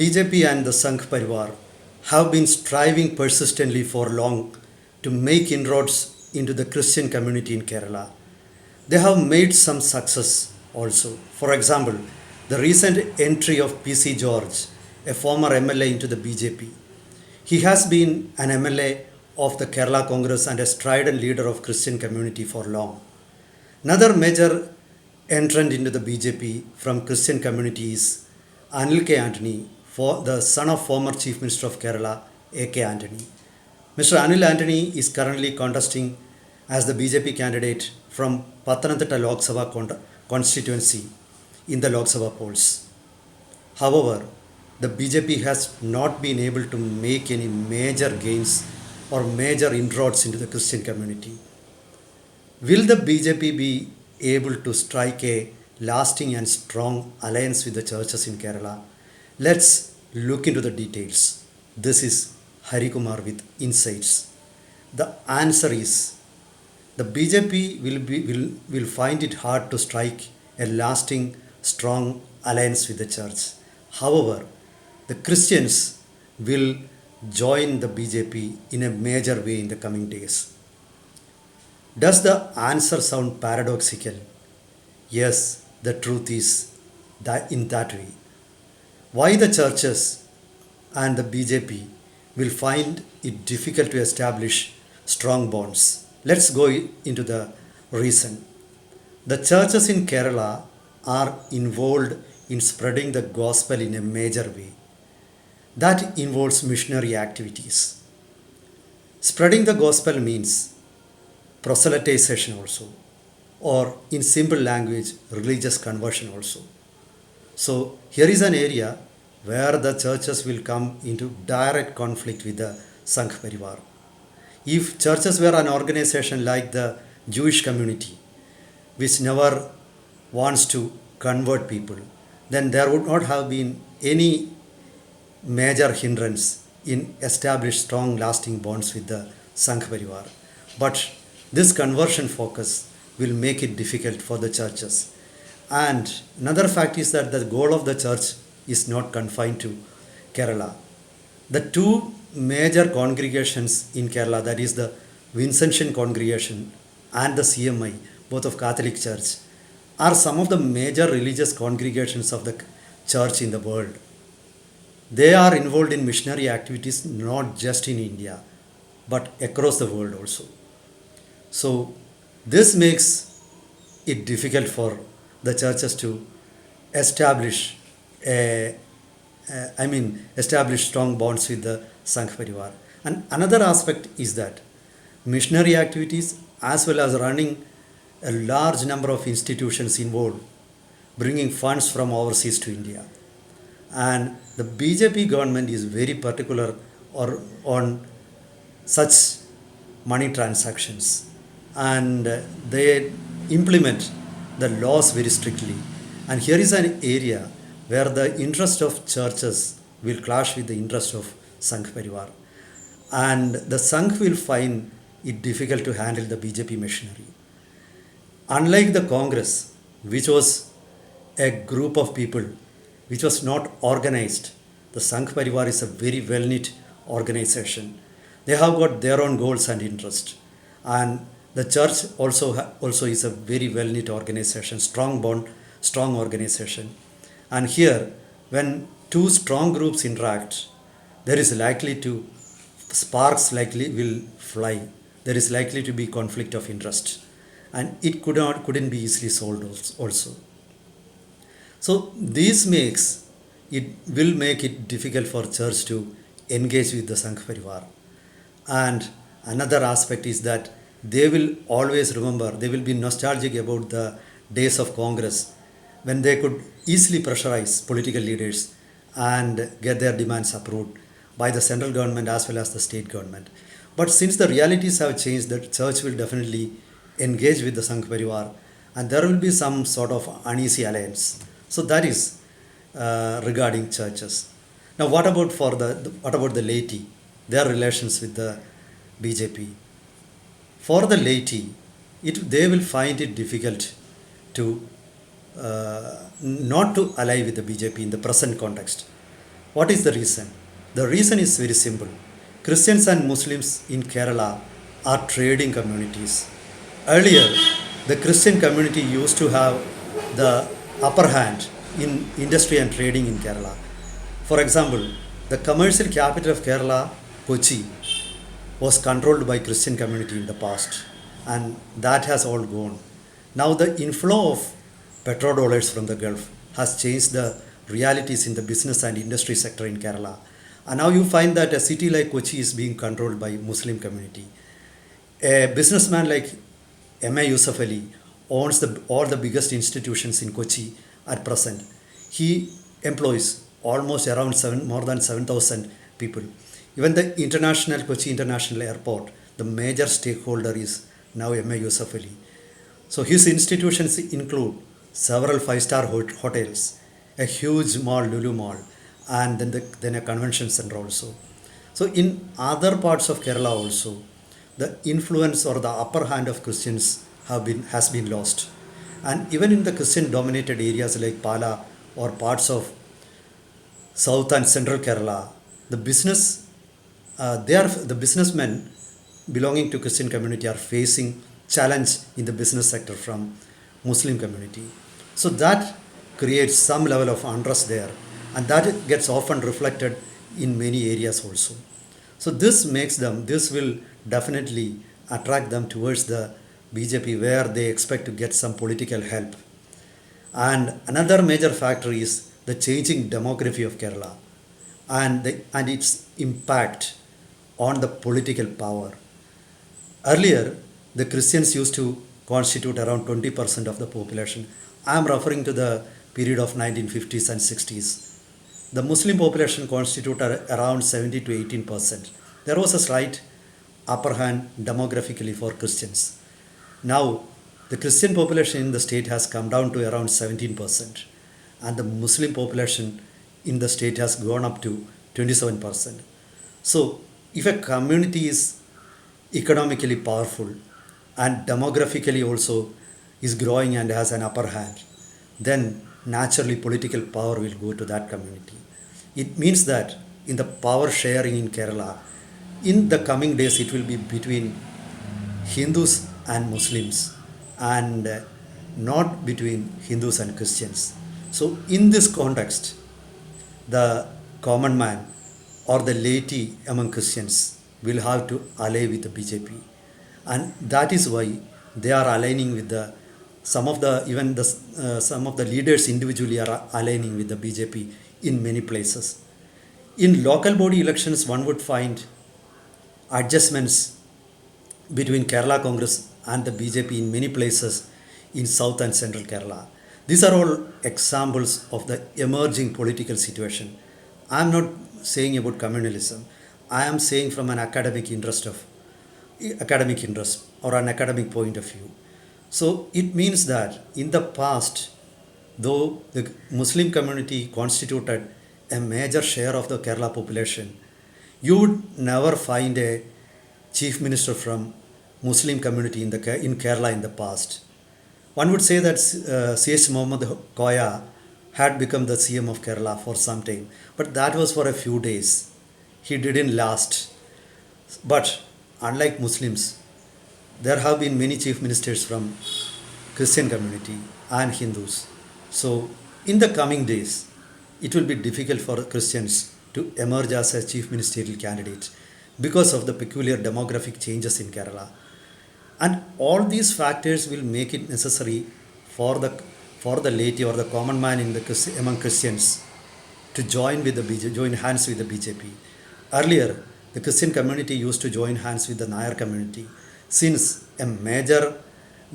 BJP and the Sangh Parivar have been striving persistently for long to make inroads into the Christian community in Kerala. They have made some success also. For example, the recent entry of PC George, a former MLA, into the BJP. He has been an MLA of the Kerala Congress and a strident leader of Christian community for long. Another major entrant into the BJP from Christian community is Anil K. Antony, the son of former Chief Minister of Kerala, A.K. Antony. Mr. Anil Antony is currently contesting as the BJP candidate from Pathanamthitta Lok Sabha constituency in the Lok Sabha polls. However, the BJP has not been able to make any major gains or major inroads into the Christian community. Will the BJP be able to strike a lasting and strong alliance with the churches in Kerala? Let's look into the details. This is Hari Kumar with Insights. The answer is the BJP will find it hard to strike a lasting, strong alliance with the church. However, the Christians will join the BJP in a major way in the coming days. Does the answer sound paradoxical? Yes, the truth is that in that way. Why the churches and the BJP will find it difficult to establish strong bonds? Let's go into the reason. The churches in Kerala are involved in spreading the gospel in a major way. That involves missionary activities. Spreading the gospel means proselytization also, or in simple language, religious conversion also. So here is an area where the churches will come into direct conflict with the Sangh Parivar. If churches were an organization like the Jewish community, which never wants to convert people, then there would not have been any major hindrance in establish strong lasting bonds with the Sangh Parivar. But this conversion focus will make it difficult for the churches. And another fact is that the goal of the church is not confined to Kerala. The two major congregations in Kerala, that is the Vincentian congregation and the CMI, both of Catholic Church, are some of the major religious congregations of the church in the world. They are involved in missionary activities not just in India, but across the world also. So this makes it difficult for the churches to establish establish strong bonds with the Sangh Parivar. And another aspect is that missionary activities as well as running a large number of institutions involved, bringing funds from overseas to India. And the BJP government is very particular on such money transactions, and they implement the laws very strictly. And here is an area where the interest of churches will clash with the interest of Sangh Parivar. And the Sangh will find it difficult to handle the BJP machinery. Unlike the Congress, which was a group of people which was not organized, the Sangh Parivar is a very well-knit organization. They have got their own goals and interests. And the church also is a very well-knit organization, strong bond, strong organization. And here, when two strong groups interact, there is likely to, sparks likely will fly. There is likely to be conflict of interest. And it couldn't be easily solved also. So this will make it difficult for church to engage with the Sangh Parivar. And another aspect is that they will always remember, they will be nostalgic about the days of Congress when they could easily pressurize political leaders and get their demands approved by the central government as well as the state government. But since the realities have changed, the church will definitely engage with the Sangh Parivar, and there will be some sort of uneasy alliance. So that is regarding churches. Now, what about the laity, their relations with the BJP? For the laity, they will find it difficult to not to ally with the BJP in the present context. What is the reason? The reason is very simple. Christians and Muslims in Kerala are trading communities. Earlier, the Christian community used to have the upper hand in industry and trading in Kerala. For example, the commercial capital of Kerala, Kochi, was controlled by Christian community in the past, and that has all gone. Now the inflow of petrodollars from the Gulf has changed the realities in the business and industry sector in Kerala. And now you find that a city like Kochi is being controlled by Muslim community. A businessman like M.A. Yusuf Ali owns all the biggest institutions in Kochi at present. He employs almost around more than 7,000 people. Even the Kochi International Airport, the major stakeholder is now M.A. Yusuf Ali. So his institutions include several five-star hotels, a huge mall, Lulu Mall, and then a convention center also. So in other parts of Kerala also, the influence or the upper hand of Christians has been lost. And even in the Christian dominated areas like Pala or parts of South and Central Kerala, the the businessmen belonging to Christian community are facing challenge in the business sector from Muslim community. So that creates some level of unrest there, and that gets often reflected in many areas also. So this will definitely attract them towards the BJP where they expect to get some political help. And another major factor is the changing demography of Kerala and its impact on the political power. Earlier, the Christians used to constitute around 20% of the population. I am referring to the period of 1950s and 60s. The Muslim population constituted around 70 to 18%. There was a slight upper hand demographically for Christians. Now, the Christian population in the state has come down to around 17%, and the Muslim population in the state has gone up to 27%. So, if a community is economically powerful and demographically also is growing and has an upper hand, then naturally political power will go to that community. It means that in the power sharing in Kerala, in the coming days, it will be between Hindus and Muslims and not between Hindus and Christians. So, in this context, the common man or the laity among Christians will have to ally with the BJP, and that is why they are aligning with the some of the leaders individually are aligning with the BJP in many places. In local body elections, one would find adjustments between Kerala Congress and the BJP in many places in South and Central Kerala. These are all examples of the emerging political situation. I am not saying about communalism. I am saying from an academic interest or an academic point of view. So it means that in the past, though the Muslim community constituted a major share of the Kerala population, you would never find a chief minister from Muslim community in Kerala in the past. One would say that C.H. Mohammed Koya had become the CM of Kerala for some time, but that was for a few days. He didn't last. But unlike Muslims, there have been many chief ministers from Christian community and Hindus. So in the coming days, it will be difficult for Christians to emerge as a chief ministerial candidate because of the peculiar demographic changes in Kerala. And all these factors will make it necessary for the laity or the common man among Christians to join hands with the BJP. Earlier, the Christian community used to join hands with the Nair community, since a major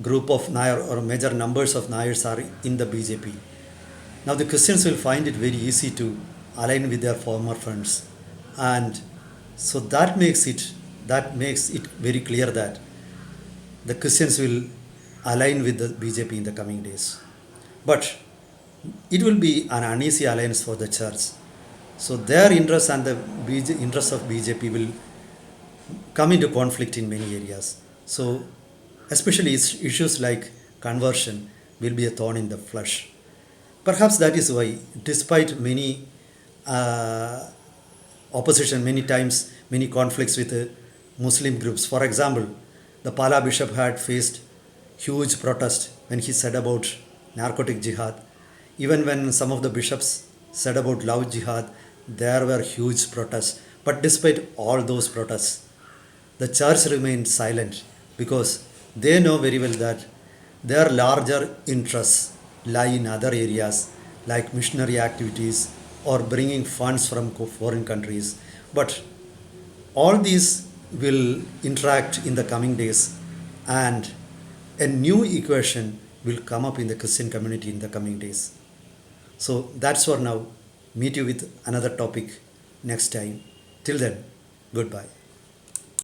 group of Nair or major numbers of Nairs are in the BJP. Now the Christians will find it very easy to align with their former friends, and so that makes it very clear that the Christians will align with the BJP in the coming days. But it will be an uneasy alliance for the church. So their interests and the interests of BJP will come into conflict in many areas. So especially issues like conversion will be a thorn in the flesh. Perhaps that is why, despite many uh, opposition many times, many conflicts with Muslim groups. For example, the Pala bishop had faced huge protest when he said about narcotic jihad. Even when some of the bishops said about love jihad, there were huge protests. But despite all those protests, the church remained silent because they know very well that their larger interests lie in other areas like missionary activities or bringing funds from foreign countries. But all these will interact in the coming days, and a new equation will come up in the Christian community in the coming days. So that's for now. Meet you with another topic next time. Till then, goodbye.